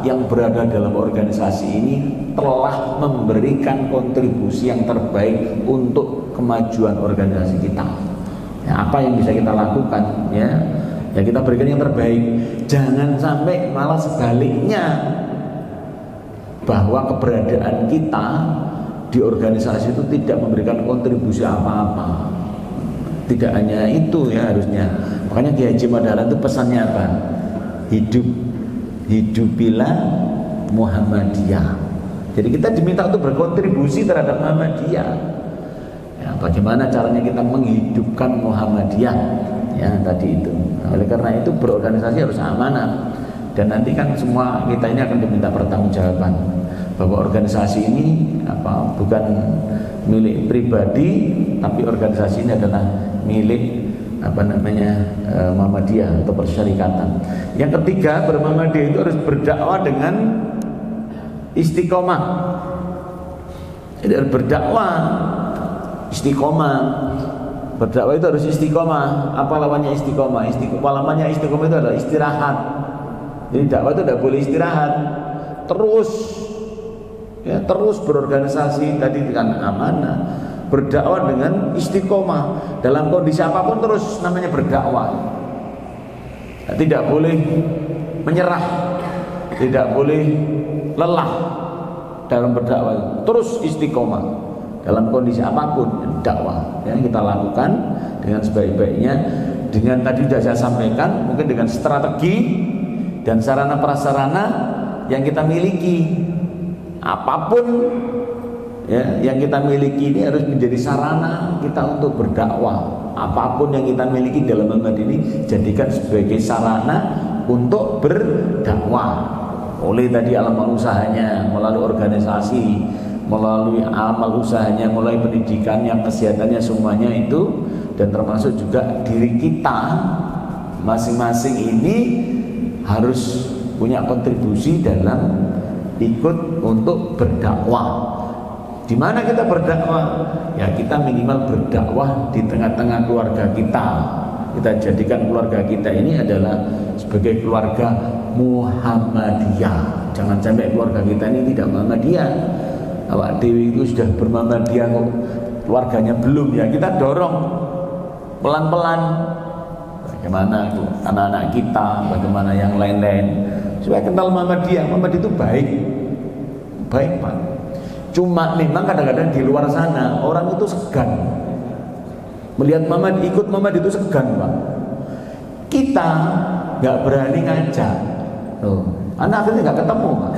yang berada dalam organisasi ini telah memberikan kontribusi yang terbaik untuk kemajuan organisasi kita. Ya, apa yang bisa kita lakukan, ya kita berikan yang terbaik. Jangan sampai malah sebaliknya, bahwa keberadaan kita di organisasi itu tidak memberikan kontribusi apa-apa. Tidak hanya itu ya harusnya. Makanya Kiai Haji Madahlan itu pesannya apa? Hidupilah Muhammadiyah. Jadi kita diminta untuk berkontribusi terhadap Muhammadiyah. Ya, bagaimana caranya kita menghidupkan Muhammadiyah? Ya tadi itu. Nah, oleh karena itu berorganisasi harus amanah. Dan nanti kan semua kita ini akan diminta pertanggungjawaban bahwa organisasi ini bukan milik pribadi, tapi organisasi ini adalah milik Muhammadiyah atau persyarikatan. Yang ketiga, bermuhammadiyah itu harus berdakwah dengan istiqomah. Jadi harus berdakwah istiqomah. Berdakwah itu harus istiqomah. Apa lawannya istiqomah? Lawannya istiqomah itu adalah istirahat. Jadi dakwah itu tidak boleh istirahat. Terus berorganisasi tadi dengan amanah. Berdakwah dengan istiqomah dalam kondisi apapun, terus namanya berdakwah. Tidak boleh menyerah, tidak boleh lelah dalam berdakwah. Terus istiqomah dalam kondisi apapun dakwah yang kita lakukan dengan sebaik-baiknya, dengan tadi sudah saya sampaikan, mungkin dengan strategi dan sarana prasarana yang kita miliki. Apapun ya, yang kita miliki ini harus menjadi sarana kita untuk berdakwah. Apapun yang kita miliki dalam Muhammad ini, jadikan sebagai sarana untuk berdakwah. Oleh tadi amal usahanya, melalui organisasi, melalui amal usahanya, mulai pendidikannya, kesehatannya, semuanya itu. Dan termasuk juga diri kita masing-masing ini harus punya kontribusi dalam ikut untuk berdakwah. Di mana kita berdakwah? Ya kita minimal berdakwah di tengah-tengah keluarga kita. Kita jadikan keluarga kita ini adalah sebagai keluarga Muhammadiyah. Jangan sampai keluarga kita ini tidak Muhammadiyah. Awak dewi itu sudah bermuhammadiyah kok keluarganya belum, ya kita dorong pelan-pelan. Bagaimana anak-anak kita, bagaimana yang lain-lain, supaya kenal Muhammadiyah. Muhammad itu baik Pak. Cuma memang kadang-kadang di luar sana orang itu segan melihat Muhammad, ikut Muhammad itu segan Pak. Kita nggak berani ngajak, anak akhirnya nggak ketemu Pak.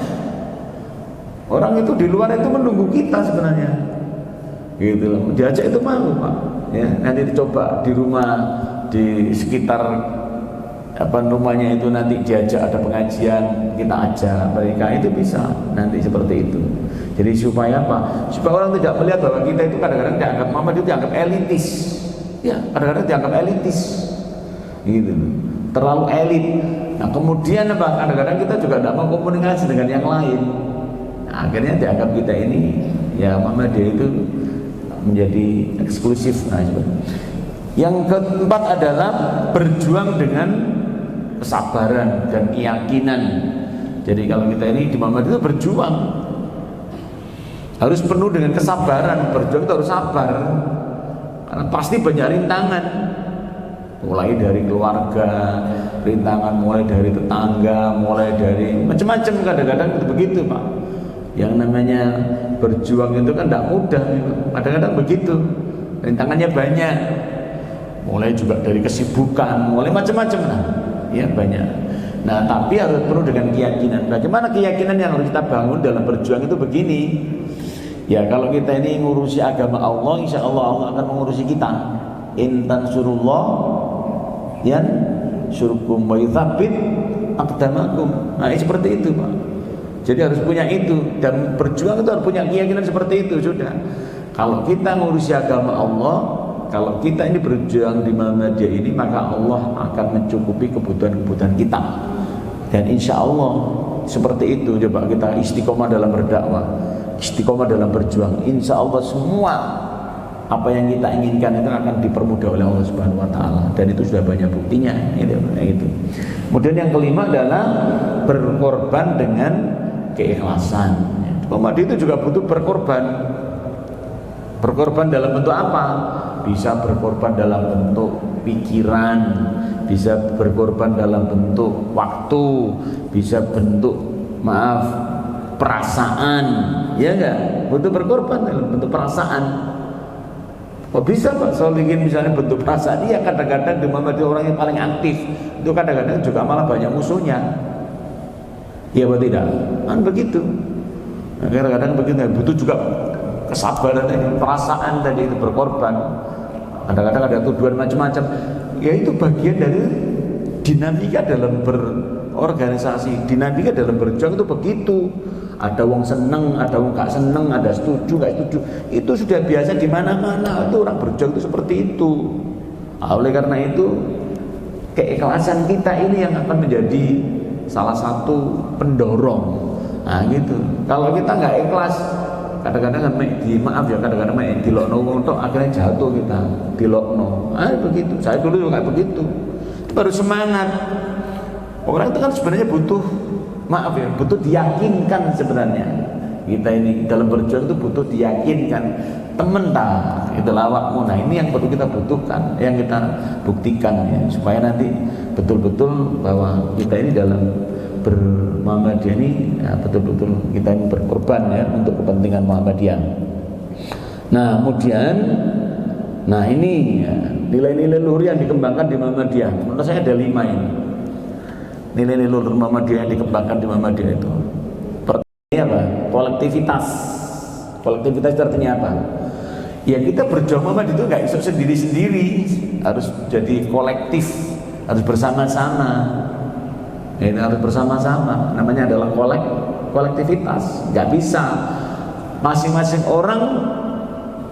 Orang itu di luar itu menunggu kita sebenarnya, gitu loh. Diajak itu malu Pak. Ya nanti dicoba di rumah, di sekitar rumahnya itu nanti diajak ada pengajian, kita ajak mereka, itu bisa nanti seperti itu. Jadi supaya apa? Supaya orang tidak melihat bahwa kita itu kadang-kadang dianggap Muhammad itu dianggap elitis. Ya, kadang-kadang dianggap elitis. Gitu. Terlalu elit. Nah, kemudian apa? Kadang-kadang kita juga tidak mau komunikasi dengan yang lain. Nah, akhirnya dianggap kita ini ya Muhammadiyah itu menjadi eksklusif. Nah, yang keempat adalah berjuang dengan kesabaran dan keyakinan. Jadi kalau kita ini di Muhammadiyah itu berjuang, harus penuh dengan kesabaran. Berjuang itu harus sabar, karena pasti banyak rintangan, mulai dari keluarga, rintangan mulai dari tetangga, mulai dari macam-macam. Kadang-kadang begitu Pak. Yang namanya berjuang itu kan tidak mudah. Kadang-kadang begitu, rintangannya banyak, mulai juga dari kesibukan, mulai macam-macam lah, ya banyak. Nah tapi harus penuh dengan keyakinan. Bagaimana keyakinan yang harus kita bangun dalam berjuang itu begini. Ya kalau kita ini ngurusi agama Allah, insya Allah Allah akan mengurusi kita. In tansurullah yan surkum wa yuthabbit aqdamakum. Nah seperti itu Pak. Jadi harus punya itu, dan berjuang itu harus punya keyakinan seperti itu sudah. Kalau kita ngurusi agama Allah, kalau kita ini berjuang di Muhammadiyah ini, maka Allah akan mencukupi kebutuhan-kebutuhan kita. Dan insya Allah seperti itu. Coba kita istiqomah dalam berdakwah, istiqomah dalam berjuang. Insya Allah semua apa yang kita inginkan itu akan dipermudah oleh Allah Subhanahu Wa Taala. Dan itu sudah banyak buktinya. Itu. Kemudian yang kelima adalah berkorban dengan keikhlasan. Muhammadiyah itu juga butuh berkorban. Berkorban dalam bentuk apa? Bisa berkorban dalam bentuk pikiran, bisa berkorban dalam bentuk waktu, bisa bentuk perasaan, ya enggak? Butuh berkorban dalam bentuk perasaan. Kok bisa Pak Solihin misalnya bentuk perasaan? Iya, kadang-kadang di Muhammadiyah orang yang paling aktif itu kadang-kadang juga malah banyak musuhnya. Iya atau tidak? Kan begitu. Nah, kadang-kadang begitu, butuh juga kesabaran tadi, perasaan tadi itu berkorban. Kadang-kadang ada tuduhan macam-macam. Ya itu bagian dari dinamika dalam berorganisasi, dinamika dalam berjuang itu begitu. Ada wong seneng, ada wong gak seneng, ada setuju, gak setuju. Itu sudah biasa di mana-mana. Itu orang berjuang itu seperti itu. Oleh karena itu keikhlasan kita ini yang akan menjadi salah satu pendorong. Nah gitu. Kalau kita nggak ikhlas, kadang-kadang kadang-kadang dilokno wong tok akhirnya jatuh kita, dilokno. Begitu. Saya dulu juga begitu. Itu baru semangat. Orang itu kan sebenarnya butuh butuh diyakinkan sebenarnya. Kita ini dalam berjuang itu butuh diyakinkan. Temen tak, itu lawakmu. Nah ini yang perlu kita butuhkan, yang kita buktikan ya, supaya nanti betul-betul bahwa kita ini dalam Muhammadiyah ini ya, betul-betul kita ini berkorban ya untuk kepentingan Muhammadiyah. Nah kemudian, nah ini ya, nilai-nilai luhur yang dikembangkan di Muhammadiyah. Menurut saya ada 5 ini. Nilai-nilai luhur Muhammadiyah yang dikembangkan di Muhammadiyah itu. Pertama apa? Kolektivitas. Kolektivitas itu artinya apa? Ya kita berjuang Muhammadiyah itu nggak bisa sendiri-sendiri, harus jadi kolektif, harus bersama-sama. Ini harus bersama-sama, namanya adalah kolektivitas. Gak bisa masing-masing orang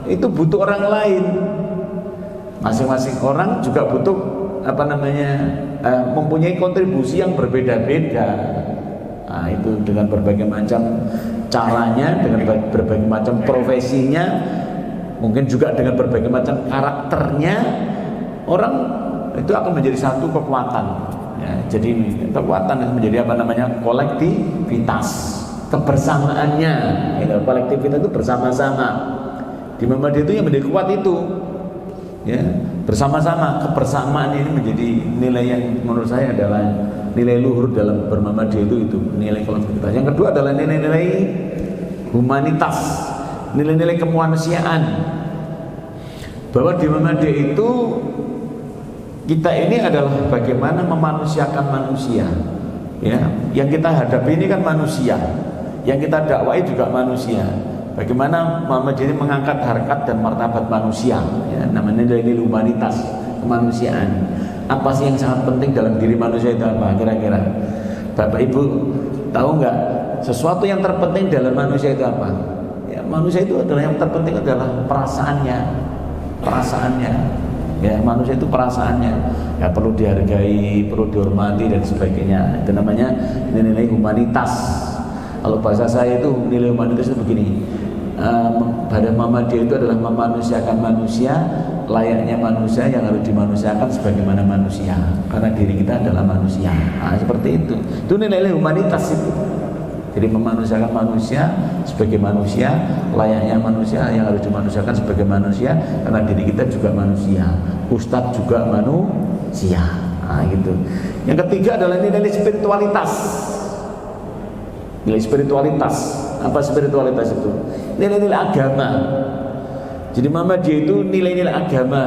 itu butuh orang lain. Masing-masing orang juga butuh mempunyai kontribusi yang berbeda-beda. Nah, itu dengan berbagai macam caranya, dengan berbagai macam profesinya, mungkin juga dengan berbagai macam karakternya, orang itu akan menjadi satu kekuatan. Ya, jadi kekuatan itu menjadi kolektivitas, kebersamaannya. Kolektivitas itu bersama-sama. Di Muhammadiyah itu yang menjadi kuat itu, ya bersama-sama. Kebersamaan ini menjadi nilai yang menurut saya adalah nilai luhur dalam berMuhammadiyah itu nilai kolektivitas. Yang kedua adalah nilai-nilai humanitas, nilai-nilai kemanusiaan. Bahwa di Muhammadiyah itu kita ini adalah bagaimana memanusiakan manusia, ya. Yang kita hadapi ini kan manusia, yang kita dakwai juga manusia. Bagaimana Muhammadiyah ini mengangkat harkat dan martabat manusia, ya, namanya nilai humanitas, kemanusiaan. Apa sih yang sangat penting dalam diri manusia itu apa? Kira-kira Bapak Ibu tahu nggak? Sesuatu yang terpenting dalam manusia itu apa? Ya, manusia itu adalah yang terpenting adalah perasaannya. Ya, manusia itu perasaannya, ya perlu dihargai, perlu dihormati dan sebagainya. Itu namanya nilai humanitas. Kalau bahasa saya itu nilai humanitas itu begini. Pada Muhammadiyah itu adalah memanusiakan manusia layaknya manusia yang harus dimanusiakan sebagaimana manusia, karena diri kita adalah manusia. Nah, seperti itu. Itu nilai humanitas itu. Jadi memanusiakan manusia sebagai manusia, layaknya manusia yang harus dimanusiakan sebagai manusia, karena diri kita juga manusia, ustadz juga manusia. Nah, gitu. Yang ketiga adalah nilai spiritualitas. Nilai spiritualitas. Apa spiritualitas itu? Nilai-nilai agama. Jadi Muhammadiyah itu nilai-nilai agama.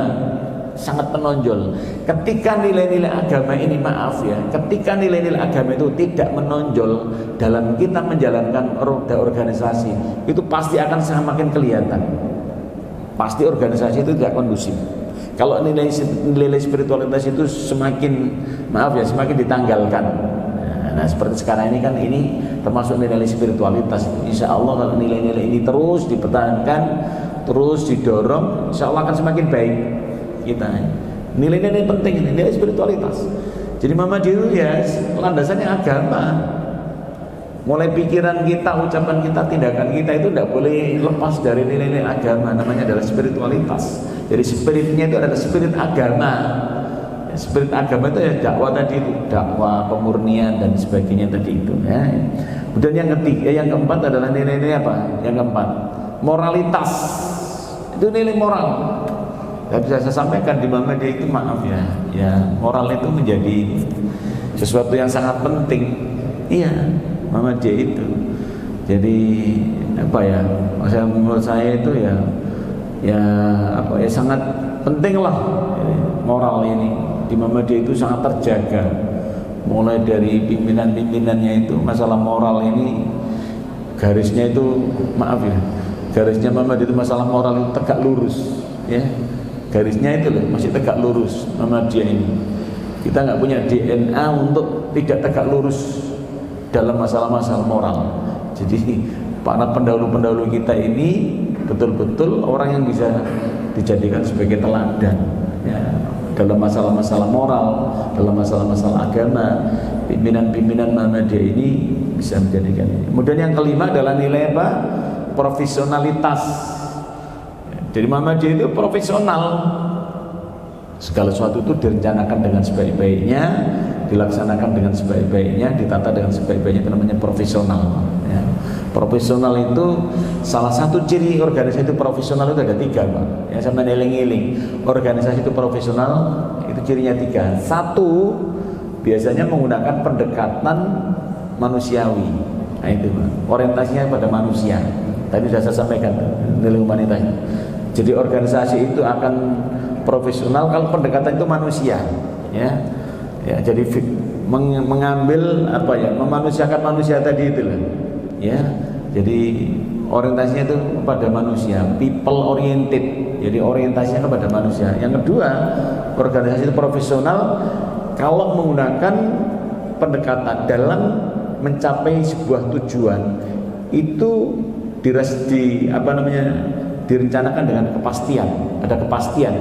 sangat menonjol. Ketika nilai-nilai agama ini, maaf ya, ketika nilai-nilai agama itu tidak menonjol dalam kita menjalankan roda organisasi, itu pasti akan semakin kelihatan. Pasti organisasi itu tidak kondusif. Kalau nilai spiritualitas itu semakin, maaf ya, semakin ditanggalkan. Nah, seperti sekarang ini kan, ini termasuk nilai spiritualitas. Insya Allah kalau nilai-nilai ini terus dipertahankan, terus didorong, insya Allah akan semakin baik kita. Nilai-nilai penting ini, nilai spiritualitas. Jadi Muhammadiyah itu ya landasannya agama. Mulai pikiran kita, ucapan kita, tindakan kita itu tidak boleh lepas dari nilai-nilai agama. Namanya adalah spiritualitas. Jadi spiritnya itu adalah spirit agama. Spirit agama itu ya dakwah tadi itu, dakwah, pemurnian dan sebagainya tadi itu. Ya. Kemudian yang ketiga, yang keempat adalah nilai-nilai apa? Yang keempat, moralitas. Itu nilai moral. Dan bisa saya sampaikan di Muhammadiyah itu, maaf ya, ya moral itu menjadi sesuatu yang sangat penting. Iya, Muhammadiyah itu. Jadi apa ya? Menurut saya itu ya apa ya, sangat penting lah moral ini di Muhammadiyah itu sangat terjaga. Mulai dari pimpinan-pimpinannya itu masalah moral ini garisnya itu, maaf ya, garisnya Muhammadiyah itu masalah moral itu tegak lurus ya. Garisnya itu loh masih tegak lurus Muhammadiyah ini. Kita nggak punya DNA untuk tidak tegak lurus dalam masalah-masalah moral. Jadi para pendahulu-pendahulu kita ini betul-betul orang yang bisa dijadikan sebagai teladan ya, dalam masalah-masalah moral, dalam masalah-masalah agama. Pimpinan-pimpinan Muhammadiyah ini bisa menjadikan ini. Kemudian yang kelima adalah nilai apa? Profesionalitas. Jadi Muhammadiyah itu profesional. Segala sesuatu itu direncanakan dengan sebaik-baiknya, dilaksanakan dengan sebaik-baiknya, ditata dengan sebaik-baiknya. Itu namanya profesional ya. Profesional itu salah satu ciri organisasi itu profesional itu ada 3 Pak. Ya, sama eling-eling. Organisasi itu profesional itu cirinya 3. 1, biasanya menggunakan pendekatan manusiawi. Nah itu Pak. Orientasinya pada manusia. Tadi sudah saya sampaikan nilai humanitasnya. Jadi organisasi itu akan profesional kalau pendekatan itu manusia, ya. Ya, jadi mengambil apa ya, memanusiakan manusia tadi itu loh. Ya. Jadi orientasinya itu pada manusia, people oriented. Jadi orientasinya kepada manusia. Yang kedua, organisasi itu profesional kalau menggunakan pendekatan dalam mencapai sebuah tujuan itu direncanakan dengan kepastian, ada kepastian.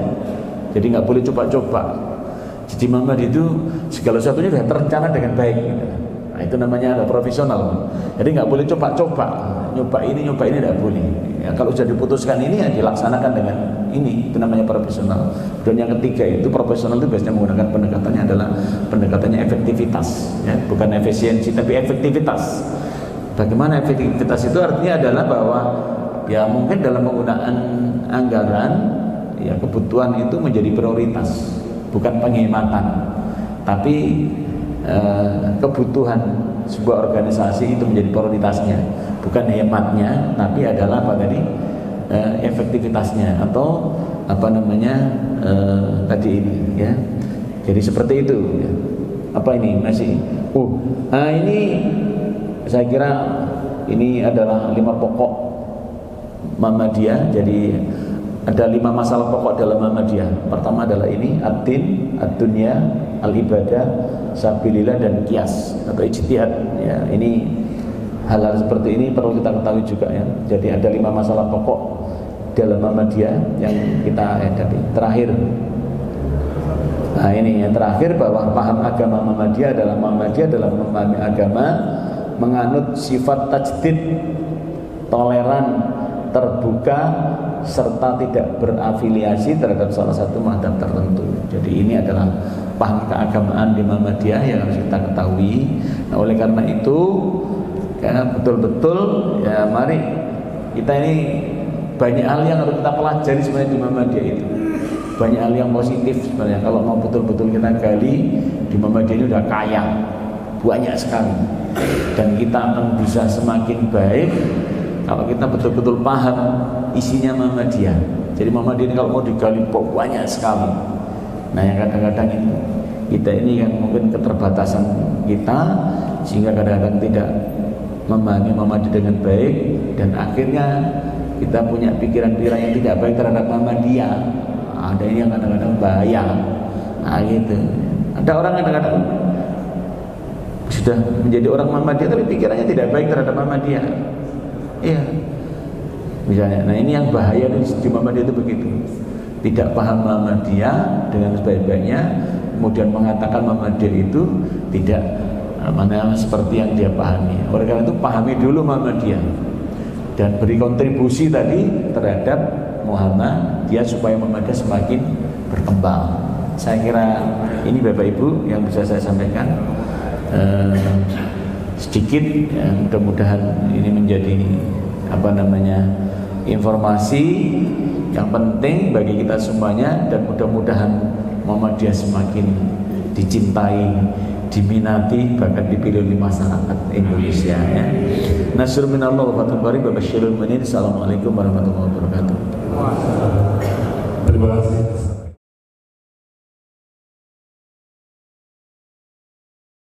Jadi nggak boleh coba-coba. Jadi Muhammadiyah itu segala sesuatunya sudah terencana dengan baik. Nah, itu namanya ada profesional. Jadi nggak boleh coba-coba, nyoba ini tidak boleh. Ya, kalau sudah diputuskan ini ya dilaksanakan dengan ini. Itu namanya profesional. Dan yang ketiga itu profesional itu biasanya menggunakan pendekatannya adalah pendekatannya efektivitas, ya, bukan efisiensi tapi efektivitas. Bagaimana efektivitas itu artinya adalah bahwa ya mungkin dalam penggunaan anggaran ya kebutuhan itu menjadi prioritas, bukan penghematan, tapi kebutuhan sebuah organisasi itu menjadi prioritasnya, bukan hematnya, tapi adalah apa tadi efektivitasnya atau apa namanya tadi ini ya. Jadi seperti itu ya. Apa ini masih ini saya kira ini adalah 5 pokok Muhammadiyah. Jadi ada 5 masalah pokok dalam Muhammadiyah. Pertama adalah ini ad-din, ad-dunya, al-ibadah, sabilillah dan qiyas atau ijtihad ya. Ini hal-hal seperti ini perlu kita ketahui juga ya. Jadi ada 5 masalah pokok dalam Muhammadiyah yang kita hadapi. Terakhir, nah ini yang terakhir, bahwa paham agama Muhammadiyah adalah memahami agama menganut sifat tajdid, toleran, terbuka, serta tidak berafiliasi terhadap salah satu mazhab tertentu. Jadi ini adalah paham keagamaan di Muhammadiyah yang harus kita ketahui. Nah, oleh karena itu ya betul-betul ya mari kita ini banyak hal yang harus kita pelajari sebenarnya di Muhammadiyah itu. Banyak hal yang positif sebenarnya kalau mau betul-betul kita gali di Muhammadiyah ini udah kaya, banyak sekali. Dan kita akan bisa semakin baik kalau kita betul-betul paham isinya Muhammadiyah. Jadi Muhammadiyah ini kalau mau digali banyak sekali. Nah yang kadang-kadang itu kita ini kan mungkin keterbatasan kita sehingga kadang-kadang tidak memahami Muhammadiyah dengan baik, dan akhirnya kita punya pikiran-pikiran yang tidak baik terhadap Muhammadiyah. Ada ini yang kadang-kadang bahaya. Nah gitu. Ada orang kadang-kadang sudah menjadi orang Muhammadiyah tapi pikirannya tidak baik terhadap Muhammadiyah. Iya. Misalnya, nah ini yang bahaya di Muhammadiyah itu begitu. Tidak paham Muhammadiyah dengan sebaik-baiknya, kemudian mengatakan Muhammadiyah itu tidak mana seperti yang dia pahami. Oleh karena itu pahami dulu Muhammadiyah dan beri kontribusi tadi terhadap Muhammadiyah supaya Muhammadiyah semakin berkembang. Saya kira ini Bapak Ibu yang bisa saya sampaikan sedikit ya, mudah-mudahan ini menjadi informasi yang penting bagi kita semuanya, dan mudah-mudahan Muhammadiyah semakin dicintai, diminati, bahkan dipilih oleh masyarakat Indonesia ya. Nasrul minallah wa fathul qarib wa basyiril mu'minin. Assalamualaikum warahmatullahi wabarakatuh. Terima kasih.